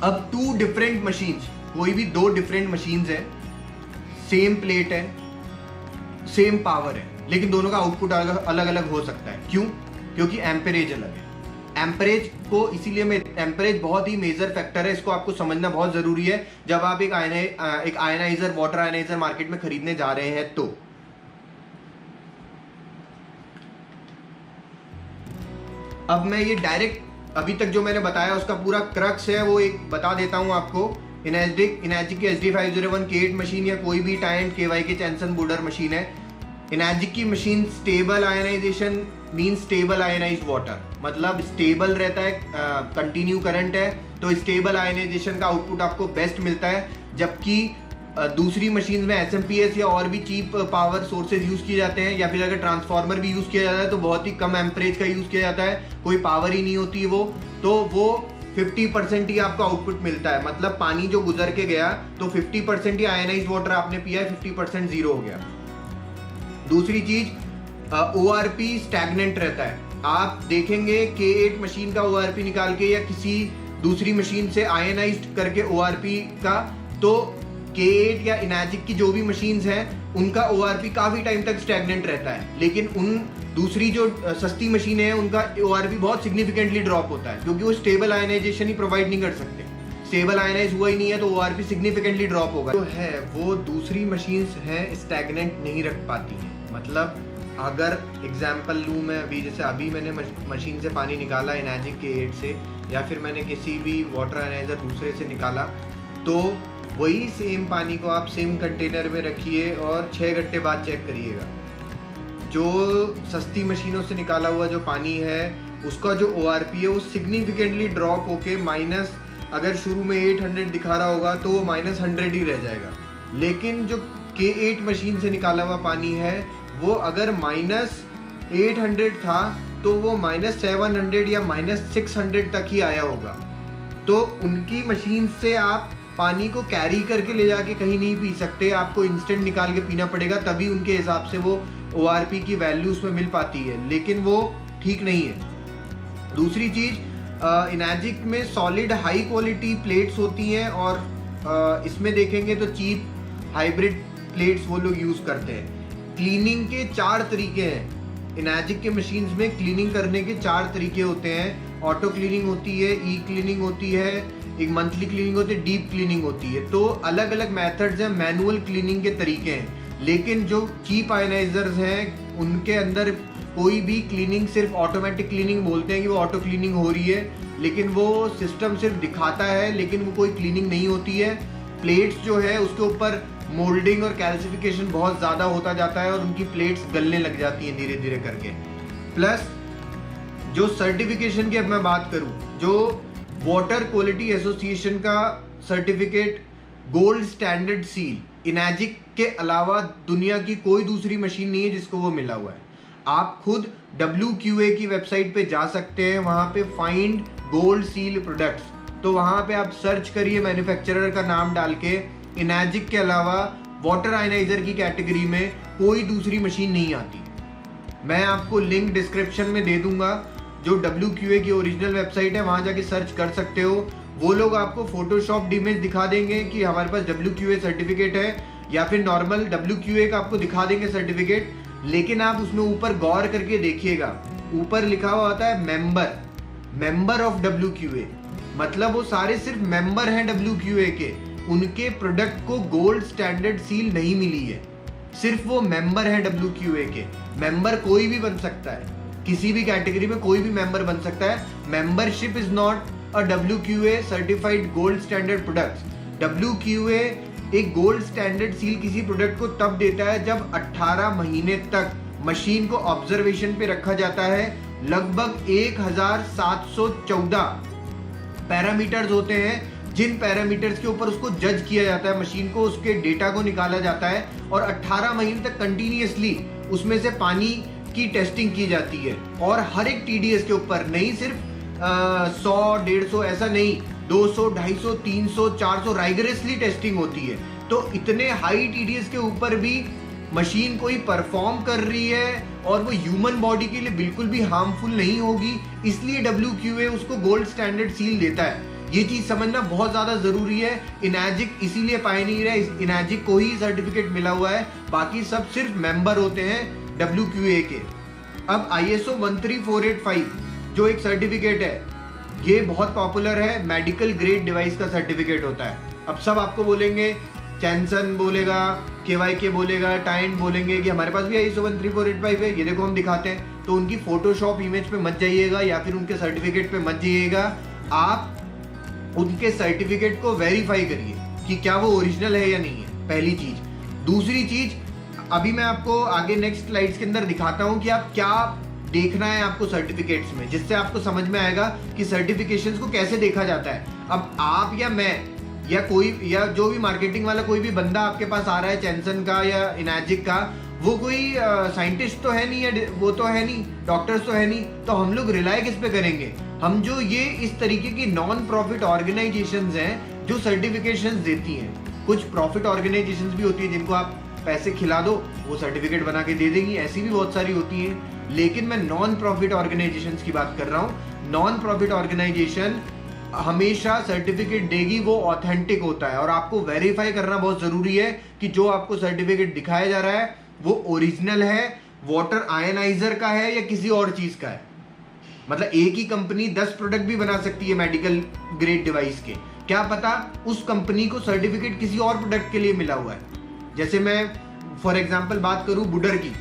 A: अब 2 डिफरेंट मशीन्स, कोई भी 2 डिफरेंट मशीन्स है, सेम प्लेट है, सेम पावर है, लेकिन दोनों का आउटपुट अलग अलग हो सकता है। क्यों? क्योंकि एम्परेज अलग है। एम्परेज को इसीलिए एम्परेज बहुत ही मेजर फैक्टर है, इसको आपको समझना बहुत जरूरी है जब आप एक आयनाइजर, वाटर आयनाइजर मार्केट में खरीदने जा रहे हैं। तो अब मैं ये डायरेक्ट अभी तक जो मैंने बताया उसका पूरा क्रक्स है वो एक बता देता हूं आपको। इनर्जिक की SD501 K8 मशीन या कोई भी टाइंट KY के चैनसन बुडर मशीन है, इनर्जिक की machine stable ionisation mean stable ionised water, मतलब स्टेबल रहता है, कंटिन्यू करंट है, तो स्टेबल आयनाइजेशन का आउटपुट आपको बेस्ट मिलता है। जबकि दूसरी मशीन में SMPS या और भी चीप पावर सोर्सेज यूज किए जाते हैं, या फिर अगर ट्रांसफार्मर भी यूज किया जाता है तो बहुत ही कम एम्परेज का यूज किया जाता है, कोई पावर ही नहीं होती है वो, तो वो 50% ही आपको आउटपुट मिलता है। मतलब पानी जो गुजर के गया तो 50% ही आयनाइज्ड वाटर आपने पिया है, 50% जीरो हो गया। दूसरी चीज ORP स्टैग्नेंट रहता है। आप देखेंगे K8 मशीन का ORP निकाल के या किसी दूसरी मशीन से आयनाइज्ड करके ORP का, तो K8 या इनर्जिक की जो भी मशीन्स हैं उनका ORP काफी टाइम तक स्टैग्नेंट रहता है, लेकिन उन दूसरी जो सस्ती मशीनें हैं उनका ORP बहुत सिग्निफिकेंटली ड्रॉप होता है, क्योंकि वो स्टेबल आयनाइजेशन ही प्रोवाइड नहीं कर सकते। स्टेबल आयनाइज हुआ ही नहीं है तो ORP सिग्निफिकेंटली ड्रॉप होगा। तो है वो दूसरी मशीन्स हैं स्टैग्नेंट नहीं रख पाती हैं। मतलब अगर एग्जाम्पल लूँ मैं, अभी जैसे अभी मैंने मशीन से पानी निकाला इनर्जिक K8 से, या फिर मैंने किसी भी वाटर आयनाइजर दूसरे से निकाला, तो वही सेम पानी को आप सेम कंटेनर में रखिए और 6 घंटे बाद चेक करिएगा। जो सस्ती मशीनों से निकाला हुआ जो पानी है उसका जो ORP है वो सिग्निफिकेंटली ड्रॉप होके माइनस, अगर शुरू में 800 दिखा रहा होगा तो वो -100 ही रह जाएगा। लेकिन जो K8 मशीन से निकाला हुआ पानी है वो अगर -800 था तो वो -700 या -600 तक ही आया होगा। तो उनकी मशीन से आप पानी को कैरी करके ले जाके कहीं नहीं पी सकते, आपको इंस्टेंट निकाल के पीना पड़ेगा, तभी उनके हिसाब से वो ORP की वैल्यू उसमें मिल पाती है, लेकिन वो ठीक नहीं है। दूसरी चीज, इनर्जिक में सॉलिड हाई क्वालिटी प्लेट्स होती हैं और इसमें देखेंगे तो चीप हाइब्रिड प्लेट्स वो लोग यूज करते हैं। क्लीनिंग के 4 तरीके हैं इनर्जिक के मशीन्स में, क्लीनिंग करने के 4 तरीके होते हैं। ऑटो क्लीनिंग होती है, ई क्लीनिंग होती है, एक मंथली क्लीनिंग होती है, डीप क्लीनिंग होती है। तो अलग अलग मेथड्स हैं, मैनुअल क्लीनिंग के तरीके हैं। लेकिन जो चीप आयनाइजर्स हैं उनके अंदर कोई भी क्लीनिंग, सिर्फ ऑटोमेटिक क्लीनिंग बोलते हैं कि वो ऑटो क्लीनिंग हो रही है, लेकिन वो सिस्टम सिर्फ दिखाता है, लेकिन वो कोई क्लीनिंग नहीं होती है। प्लेट्स जो है उसके ऊपर मोल्डिंग और कैल्सिफिकेशन बहुत ज़्यादा होता जाता है और उनकी प्लेट्स गलने लग जाती हैं धीरे धीरे करके। प्लस जो सर्टिफिकेशन की अब मैं बात करूं, जो वाटर क्वालिटी एसोसिएशन का सर्टिफिकेट गोल्ड स्टैंडर्ड सील इनर्जिक के अलावा दुनिया की कोई दूसरी मशीन नहीं है जिसको वो मिला हुआ है। आप खुद WQA की वेबसाइट पे जा सकते हैं, वहां पे फाइंड गोल्ड सील प्रोडक्ट्स, तो वहां पे आप सर्च करिए मैन्युफैक्चरर का नाम डाल के, इनर्जिक के अलावा वाटर आयनाइजर की कैटेगरी में कोई दूसरी मशीन नहीं आती। मैं आपको लिंक डिस्क्रिप्शन में दे दूंगा, जो WQA की ओरिजिनल वेबसाइट है, वहां जाके सर्च कर सकते हो। वो लोग आपको फोटोशॉप इमेज दिखा देंगे कि हमारे पास WQA सर्टिफिकेट है, या फिर नॉर्मल WQA का आपको दिखा देंगे सर्टिफिकेट। लेकिन आप उसमें ऊपर गौर करके देखिएगा, ऊपर लिखा हुआ होता है मेंबर ऑफ WQA, मतलब वो सारे सिर्फ मेंबर हैं WQA के, उनके प्रोडक्ट को गोल्ड स्टैंडर्ड सील नहीं मिली है, सिर्फ वो मेंबर है WQA के। मेंबर कोई भी बन सकता है, किसी भी कैटेगरी में कोई भी मेंबर बन सकता है। Membership is not a WQA certified gold standard products. WQA एक गोल्ड स्टैंडर्ड सील किसी प्रोडक्ट को तब देता है जब 18 महीने तक मशीन को ऑब्जर्वेशन पे रखा जाता है। लगभग 1714 पैरामीटर्स होते हैं, जिन पैरामीटर्स के ऊपर उसको जज किया जाता है, मशीन को उसके डेटा को निकाला जाता है, और 18 महीने तक कंटिन्यूअसली उसमें से पानी की टेस्टिंग की जाती है। और हर एक TDS के ऊपर, नहीं सिर्फ 100 150 ऐसा नहीं, 200 250 300 400 राइगरसली टेस्टिंग होती है। तो इतने हाई TDS के ऊपर भी मशीन कोई परफॉर्म कर रही है और वो ह्यूमन बॉडी के लिए बिल्कुल भी हार्मफुल नहीं होगी, इसलिए WQA उसको गोल्ड स्टैंडर्ड सील देता है। ये चीज समझना बहुत ज्यादा जरूरी है। इनैजिक इसीलिए पायनियर है, इनैजिक को ही सर्टिफिकेट मिला हुआ है, बाकी सब सिर्फ मेंबर होते हैं WQA के। अब ISO 13485 जो एक सर्टिफिकेट है, ये बहुत पॉपुलर है, मेडिकल ग्रेड डिवाइस का सर्टिफिकेट होता है। अब सब आपको बोलेंगे, चैनसन बोलेगा, KYK बोलेगा, टाइंट बोलेंगे कि हमारे पास भी ISO 13485 है, ये देखो हम दिखाते हैं। तो उनकी फोटोशॉप इमेज पे मत जाइएगा या फिर उनके सर्टिफिकेट पे मत जाइएगा, आप उनके सर्टिफिकेट को वेरीफाई करिए कि क्या वो ओरिजिनल है या नहीं है, पहली चीज। दूसरी चीज, अभी मैं आपको आगे नेक्स्ट स्लाइड्स के अंदर दिखाता हूं कि आप क्या देखना है आपको सर्टिफिकेट्स में, जिससे आपको समझ में आएगा कि सर्टिफिकेशंस को कैसे देखा जाता है। अब आप या मैं या कोई, या जो भी मार्केटिंग वाला कोई भी बंदा आपके पास आ रहा है चैनसन का या इनैजिक का, वो कोई साइंटिस्ट तो है नहीं, या वो तो है नहीं, डॉक्टर्स तो है नहीं, तो हम लोग रिलाय किस पे करेंगे? हम जो ये इस तरीके की नॉन प्रॉफिट ऑर्गेनाइजेशंस हैं जो सर्टिफिकेशंस देती हैं। कुछ प्रॉफिट ऑर्गेनाइजेशंस भी होती है जिनको आप पैसे खिला दो, वो सर्टिफिकेट बना के दे देंगी, ऐसी भी बहुत सारी होती हैं। लेकिन मैं नॉन प्रॉफिट ऑर्गेनाइजेशंस की बात कर रहा हूँ। नॉन प्रॉफिट ऑर्गेनाइजेशन हमेशा सर्टिफिकेट देगी, वो ऑथेंटिक होता है, और आपको वेरीफाई करना बहुत जरूरी है कि जो आपको सर्टिफिकेट दिखाया जा रहा है वो ओरिजिनल है, वाटर आयनाइजर का है या किसी और चीज का है। मतलब एक ही कंपनी 10 प्रोडक्ट भी बना सकती है मेडिकल ग्रेड डिवाइस के, क्या पता उस कंपनी को सर्टिफिकेट किसी और प्रोडक्ट के लिए मिला हुआ है। जैसे मैं फॉर एग्जांपल बात करूं बुडर की,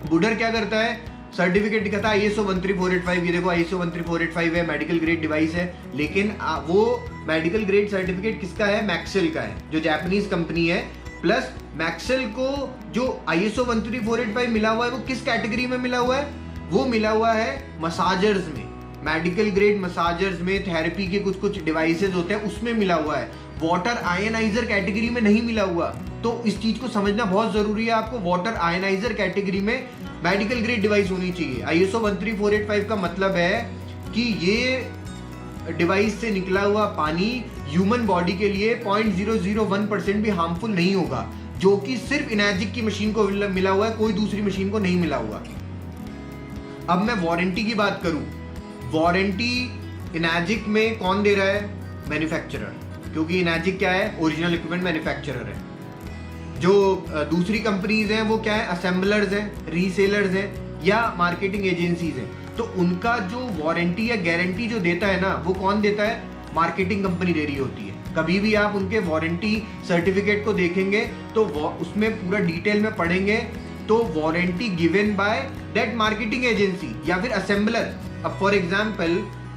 A: बुडर क्या करता है, सर्टिफिकेट दिखाता है ISO 13485, ये देखो ISO 13485 है, मेडिकल ग्रेड डिवाइस है, लेकिन वो मेडिकल ग्रेड सर्टिफिकेट किसका है? मैक्सेल का है, जो जापानीज कंपनी है। प्लस मैक्सेल को जो ISO 13485 मिला हुआ है, वो किस कैटेगरी में मिला हुआ है? वो मिला हुआ है मसाजर्स में, मेडिकल ग्रेड मसाजर्स में, थेरेपी के कुछ कुछ डिवाइसेस होते हैं उसमें मिला हुआ है, वाटर आयनाइजर कैटेगरी में नहीं मिला हुआ। तो इस चीज को समझना बहुत जरूरी है, आपको वाटर आयनाइजर कैटेगरी में मेडिकल ग्रेड डिवाइस होनी चाहिए। ISO 13485 का मतलब है कि ये डिवाइस से निकला हुआ पानी ह्यूमन बॉडी के लिए 0.001% भी हार्मफुल नहीं होगा, जो कि सिर्फ इनैजिक की मशीन को मिला हुआ है, कोई दूसरी मशीन को नहीं मिला हुआ। अब मैं वारंटी की बात करूं, वारंटी इनैजिक में कौन दे रहा है? मैन्युफैक्चरर, क्योंकि इनैजिक क्या है? ओरिजिनल इक्विपमेंट मैन्युफैक्चरर है। जो दूसरी कंपनीज हैं वो क्या है? असेंबलर्स हैं, रीसेलर्स हैं या मार्केटिंग एजेंसीज हैं। तो उनका जो वारंटी या गारंटी जो देता है ना, वो कौन देता है? मार्केटिंग कंपनी दे रही होती है। कभी भी आप उनके वारंटी सर्टिफिकेट को देखेंगे तो उसमें पूरा डिटेल में पढ़ेंगे तो warranty given by that marketing agency या फिर असेंबलर। अब फॉर एग्जांपल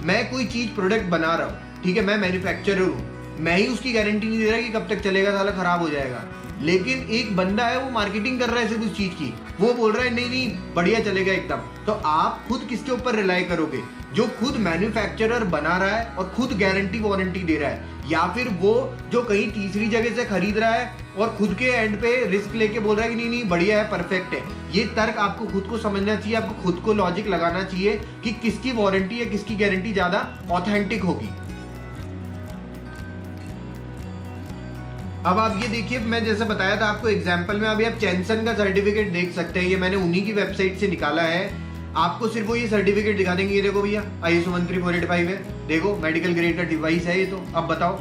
A: मैं कोई चीज प्रोडक्ट बना रहा हूँ, ठीक है, मैं मैन्युफैक्चरर हूँ, मैं ही उसकी गारंटी नहीं दे रहा कि कब तक चलेगा, साला खराब हो जाएगा। लेकिन एक बंदा है वो मार्केटिंग कर रहा है सिर्फ उस चीज की, वो बोल रहा है नहीं नहीं बढ़िया चलेगा एकदम। तो आप खुद किसके ऊपर रिलाई करोगे? जो खुद मैन्युफैक्चरर बना रहा है और खुद गारंटी वारंटी दे रहा है, या फिर वो जो कहीं तीसरी जगह से खरीद रहा है और खुद के एंड पे रिस्क लेके बोल रहा है कि नहीं नहीं बढ़िया है, परफेक्ट है। ये तर्क आपको खुद को समझना चाहिए, आपको खुद को लॉजिक लगाना चाहिए कि किसकी वारंटी या किसकी गारंटी ज्यादा ऑथेंटिक होगी। अब आप ये देखिए, मैं जैसे बताया था आपको एग्जाम्पल में, अभी आप चैनसन का सर्टिफिकेट देख सकते हैं, ये मैंने उन्हीं की वेबसाइट से निकाला है। आपको सिर्फ वो ये सर्टिफिकेट दिखा देंगे, ये देखो भैया ISO 13485 है, देखो मेडिकल ग्रेड का डिवाइस है ये, तो अब बताओ।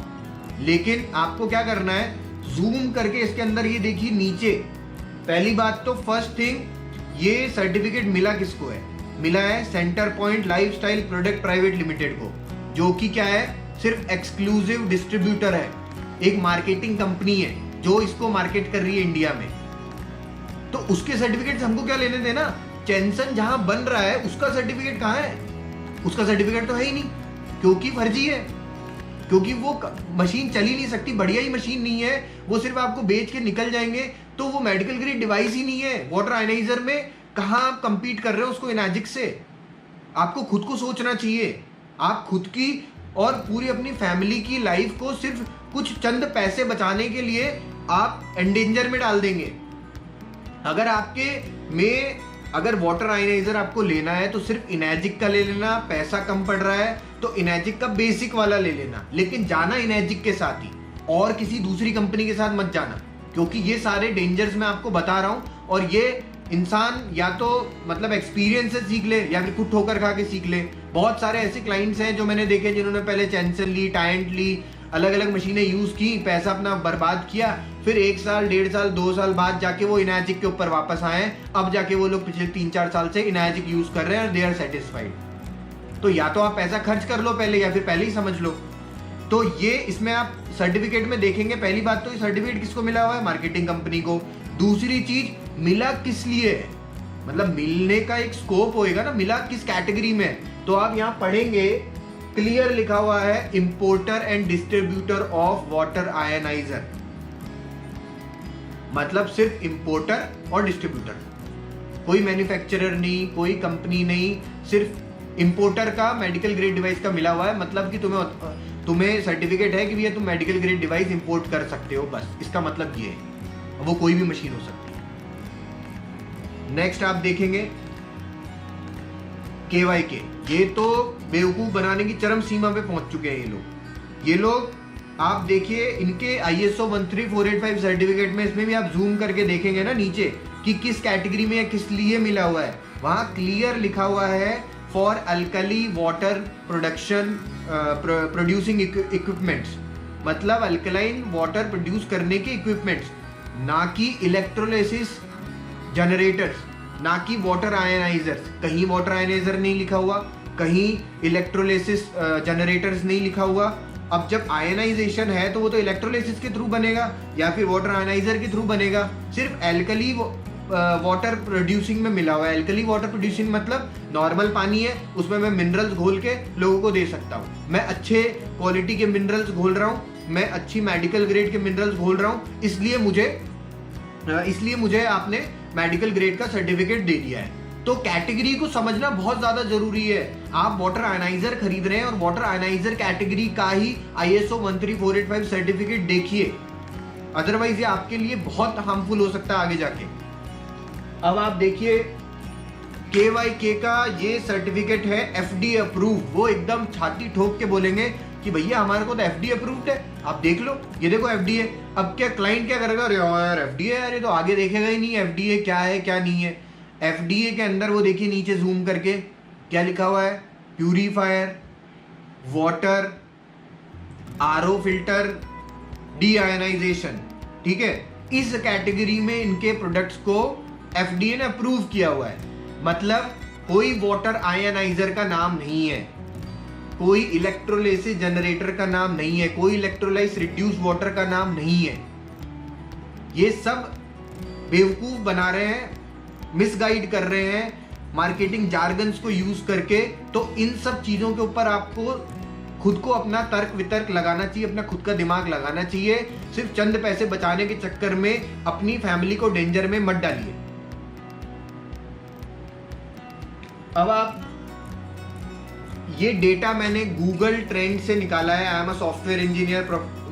A: लेकिन आपको क्या करना है, जूम करके इसके अंदर ये देखिए नीचे, पहली बात तो फर्स्ट थिंग, ये सर्टिफिकेट मिला किसको है, मिला है centre point lifestyle product private limited को, जो कि क्या है, सिर्फ एक्सक्लूसिव डिस्ट्रीब्यूटर है, एक मार्केटिंग कंपनी है जो इसको मार्केट कर रही है इंडिया में। तो उसके सर्टिफिकेट हमको क्या लेने देना, चैनसन जहां बन रहा है उसका सर्टिफिकेट कहां है, उसका सर्टिफिकेट तो है ही नहीं, क्योंकि फर्जी है, क्योंकि वो मशीन चल ही नहीं सकती, बढ़िया ही मशीन नहीं है, वो सिर्फ आपको बेच के निकल जाएंगे, तो वो मेडिकल ग्रेड डिवाइस ही नहीं है। वाटर आयनाइजर में कहां आप कंपीट कर रहे हो उसको इनर्जिक से, आपको खुद को सोचना चाहिए। आप खुद की और पूरी अपनी फैमिली की लाइफ को सिर्फ कुछ चंद पैसे बचाने के लिए आप एंडेंजर में डाल देंगे। अगर आपके में अगर वाटर आयनाइजर आपको लेना है तो सिर्फ इनर्जिक का ले लेना, पैसा कम पड़ रहा है तो इनर्जिक का बेसिक वाला ले लेना, लेकिन जाना इनर्जिक के साथ ही, और किसी दूसरी कंपनी के साथ मत जाना, क्योंकि ये सारे डेंजर्स मैं आपको बता रहा हूं। और ये इंसान या तो मतलब एक्सपीरियंस से सीख ले या फिर खुद ठोकर खा के सीख ले। बहुत सारे ऐसे क्लाइंट्स हैं जो मैंने देखे जिन्होंने पहले चैनसन ली, टायंट ली, अलग अलग मशीनें यूज की, पैसा अपना बर्बाद किया, फिर 1 साल 1.5 साल 2 साल बाद जाके वो इनर्जिक के ऊपर वापस आए, अब जाके वो लोग पिछले 3-4 साल से इनर्जिक यूज कर रहे हैं और दे आर सेटिस्फाइड। तो या तो आप पैसा खर्च कर लो पहले, या फिर पहले ही समझ लो। तो ये इसमें आप सर्टिफिकेट में देखेंगे, पहली बात तो ये सर्टिफिकेट किसको मिला हुआ है, मार्केटिंग कंपनी को। दूसरी चीज, मिला किस लिए है, मतलब मिलने का एक स्कोप होएगा ना, मिला किस कैटेगरी में। तो आप यहाँ पढ़ेंगे, क्लियर लिखा हुआ है importer and distributor of water ioniser, मतलब सिर्फ इंपोर्टर और डिस्ट्रीब्यूटर, कोई मैन्युफैक्चरर नहीं, कोई कंपनी नहीं, सिर्फ इंपोर्टर का मेडिकल ग्रेड डिवाइस का मिला हुआ है। मतलब कि तुम्हें सर्टिफिकेट है कि भैया तुम मेडिकल ग्रेड डिवाइस इंपोर्ट कर सकते हो, बस इसका मतलब ये है। वो कोई भी मशीन हो सकती है। नेक्स्ट आप देखेंगे KYK, ये तो बेवकूफ बनाने की चरम सीमा पे पहुंच चुके हैं ये लोग। आप देखिए इनके ISO 13485 सर्टिफिकेट में, इसमें भी आप जूम करके देखेंगे ना नीचे कि किस कैटेगरी में या किस लिए मिला हुआ है, वहां क्लियर लिखा हुआ है for alkali water production producing equipments, मतलब अल्कलाइन वाटर प्रोड्यूस करने के इक्विपमेंट्स, ना कि इलेक्ट्रोलिसिस जनरेटर्स, ना कि वाटर आयनाइजर्स। कहीं वाटर आयनाइजर नहीं लिखा हुआ, कहीं इलेक्ट्रोलिसिस जनरेटर्स नहीं लिखा हुआ। अब जब आयनाइजेशन है तो वो तो इलेक्ट्रोलिसिस के थ्रू बनेगा या फिर वाटर आयनाइजर के थ्रू बनेगा। सिर्फ एल्कली वाटर प्रोड्यूसिंग में मिला हुआ है। एल्कली वाटर प्रोड्यूसिंग मतलब नॉर्मल पानी है, उसमें मैं मिनरल्स घोल के लोगों को दे सकता हूँ। मैं अच्छे क्वालिटी के मिनरल्स घोल रहा हूँ, मैं अच्छी मेडिकल ग्रेड के मिनरल्स घोल रहा हूँ, इसलिए मुझे आपने मेडिकल ग्रेड का सर्टिफिकेट दे दिया है। तो कैटेगरी को समझना बहुत ज्यादा जरूरी है। आप वाटर आयनाइजर खरीद रहे हैं और वाटर आयनाइजर कैटेगरी का ही ISO 13485 सर्टिफिकेट देखिए, अदरवाइज ये आपके लिए बहुत हार्मफुल हो सकता है आगे जाके। अब आप देखिए KYK का ये सर्टिफिकेट है FDA अप्रूव। वो एकदम छाती ठोक के बोलेंगे कि भैया हमारे को तो FDA अप्रूव्ड है, आप देख लो, ये देखो FDA। अब क्या क्लाइंट क्या करेगा, अरे यार FDA है, अरे तो आगे देखेगा ही नहीं FDA क्या है क्या नहीं है। FDA के अंदर वो देखिए नीचे जूम करके क्या लिखा हुआ है, प्यूरीफायर, वाटर, RO फिल्टर, डीआयनाइजेशन, ठीक है। इस कैटेगरी में इनके प्रोडक्ट्स को FDA ने अप्रूव किया हुआ है। मतलब कोई वाटर आयनाइजर का नाम नहीं है, कोई इलेक्ट्रोलिसिस जनरेटर का नाम नहीं है, कोई इलेक्ट्रोलाइस रिड्यूस वाटर का नाम नहीं है। ये सब बेवकूफ बना रहे हैं, मिसगाइड कर रहे हैं मार्केटिंग जार्गन्स को यूज करके। तो इन सब चीजों के ऊपर आपको खुद को अपना तर्क वितर्क लगाना चाहिए, अपना खुद का दिमाग लगाना चाहिए। सिर्फ चंद पैसे बचाने के चक्कर में अपनी फैमिली को डेंजर में मत डालिए। अब आप ये डेटा मैंने गूगल ट्रेंड से निकाला है। I am a software engineer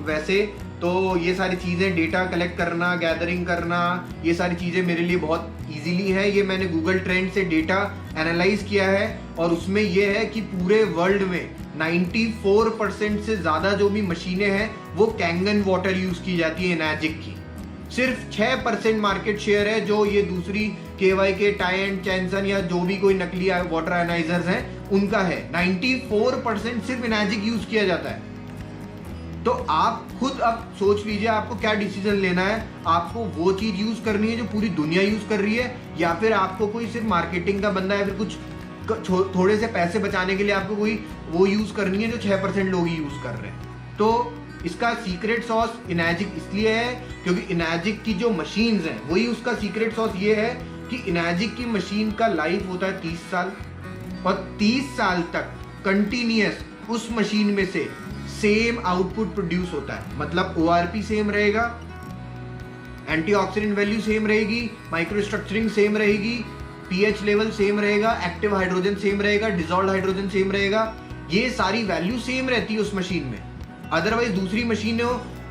A: वैसे तो ये सारी चीज़ें डेटा कलेक्ट करना, गैदरिंग करना, ये सारी चीज़ें मेरे लिए बहुत इजीली है। ये मैंने गूगल ट्रेंड से डेटा एनालाइज किया है और उसमें यह है कि पूरे वर्ल्ड में 94% से ज्यादा जो भी मशीनें हैं वो कैंगन वाटर यूज की जाती है एनर्जिक की। सिर्फ 6% मार्केट शेयर है जो ये दूसरी KYK, टायंट, चैनसन या जो भी कोई नकली वाटर आयनाइजर्स हैं उनका है। 94% सिर्फ एनर्जिक यूज किया जाता है। तो आप खुद अब सोच लीजिए आपको क्या डिसीजन लेना है। आपको वो चीज यूज करनी है जो पूरी दुनिया यूज कर रही है, या फिर आपको कोई सिर्फ मार्केटिंग का बंदा है, फिर कुछ थोड़े से पैसे बचाने के लिए आपको कोई वो यूज करनी है जो 6% लोग ही यूज कर रहे हैं। तो इसका सीक्रेट सॉस एनर्जिक इसलिए है क्योंकि एनर्जिक की जो मशीन्स हैं वही उसका सीक्रेट सॉस ये है कि एनर्जिक की मशीन का लाइफ होता है 30 साल और 30 साल तक कंटिन्यूअस उस मशीन में से सेम आउटपुट प्रोड्यूस होता है। मतलब ORP सेम रहेगा, एंटीऑक्सीडेंट वैल्यू सेम रहेगी, माइक्रोस्ट्रक्चरिंग सेम रहेगी, pH लेवल सेम रहेगा, एक्टिव हाइड्रोजन सेम रहेगा, डिसॉल्व्ड हाइड्रोजन सेम रहेगा। ये सारी वैल्यू सेम रहती है उस मशीन में। अदरवाइज दूसरी मशीनें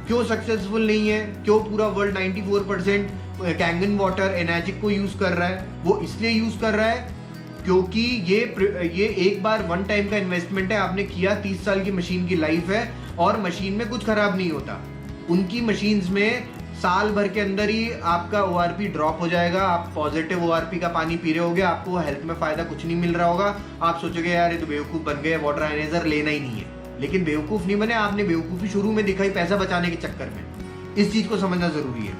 A: क्यों सक्सेसफुल नहीं है, क्यों पूरा वर्ल्ड 94% कैंगन वाटर एनर्जिक को यूज कर रहा है? वो इसलिए यूज कर रहा है क्योंकि ये एक बार वन टाइम का इन्वेस्टमेंट है, आपने किया, 30 साल की मशीन की लाइफ है और मशीन में कुछ खराब नहीं होता। उनकी मशीन्स में साल भर के अंदर ही आपका ORP ड्रॉप हो जाएगा। आप पॉजिटिव ORP का पानी पी रहे होगे, आपको हेल्थ में फायदा कुछ नहीं मिल रहा होगा। आप सोचोगे यार ये तो बेवकूफ बन गए, वाटर आयनाइजर लेना ही नहीं है। लेकिन बेवकूफ नहीं बने, आपने बेवकूफी शुरू में दिखाई पैसा बचाने के चक्कर में। इस चीज को समझना जरूरी है।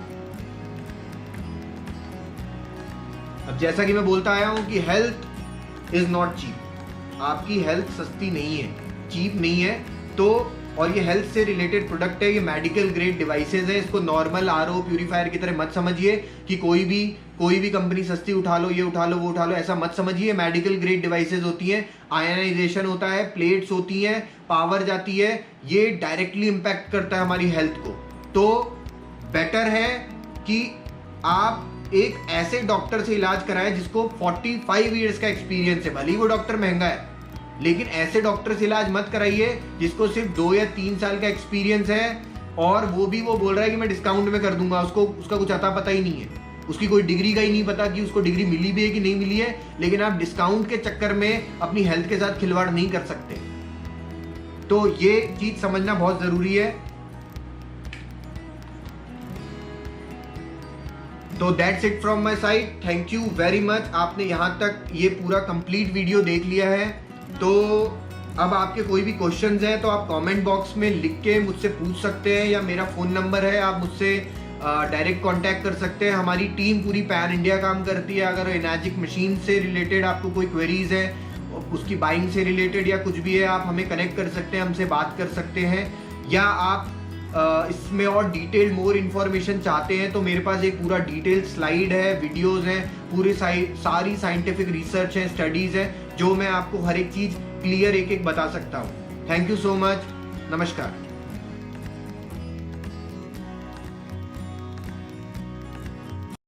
A: अब जैसा कि मैं बोलता आया हूं कि हेल्थ इज नॉट चीप। आपकी हेल्थ सस्ती नहीं है, चीप नहीं है। तो और ये हेल्थ से रिलेटेड प्रोडक्ट है, ये मेडिकल ग्रेड डिवाइसेज है। इसको नॉर्मल RO प्यूरिफायर की तरह मत समझिए कि कोई भी कंपनी सस्ती उठा लो, ये उठा लो, वो उठा लो, ऐसा मत समझिए। मेडिकल ग्रेड डिवाइसेज होती हैं, आयनाइजेशन होता है, प्लेट्स होती हैं, पावर जाती है, ये डायरेक्टली इंपैक्ट करता है हमारी हेल्थ को। तो बेटर है कि आप एक ऐसे डॉक्टर से इलाज कराएं जिसको 45 ईयर्स का एक्सपीरियंस है। भले ही वो डॉक्टर महंगा है, लेकिन ऐसे डॉक्टर से इलाज मत कराइए जिसको सिर्फ 2 या 3 साल का एक्सपीरियंस है और वो बोल रहा है कि मैं डिस्काउंट में कर दूंगा। उसका कुछ अता पता ही नहीं है, उसकी कोई डिग्री का ही नहीं पता कि उसको डिग्री मिली भी है कि नहीं मिली है। लेकिन आप डिस्काउंट के चक्कर में अपनी हेल्थ के साथ खिलवाड़ नहीं कर सकते। तो ये चीज समझना बहुत जरूरी है। तो that's it from my side. Thank you very much. आपने यहां तक ये पूरा कंप्लीट वीडियो देख लिया है। तो अब आपके कोई भी क्वेश्चंस हैं तो आप कमेंट बॉक्स में लिख के मुझसे पूछ सकते हैं, या मेरा फ़ोन नंबर है, आप मुझसे डायरेक्ट कांटेक्ट कर सकते हैं। हमारी टीम पूरी पैन इंडिया काम करती है। अगर एनर्जिक मशीन से रिलेटेड आपको कोई क्वेरीज है, उसकी बाइंग से रिलेटेड या कुछ भी है, आप हमें कनेक्ट कर सकते हैं, हमसे बात कर सकते हैं। या आप इसमें और डिटेल मोर इन्फॉर्मेशन चाहते हैं तो मेरे पास एक पूरा डिटेल स्लाइड है, वीडियोस हैं, पूरी सारी साइंटिफिक रिसर्च है, स्टडीज़ है, जो मैं आपको हर एक चीज़ क्लियर एक एक बता सकता हूँ। Thank you so much. नमस्कार।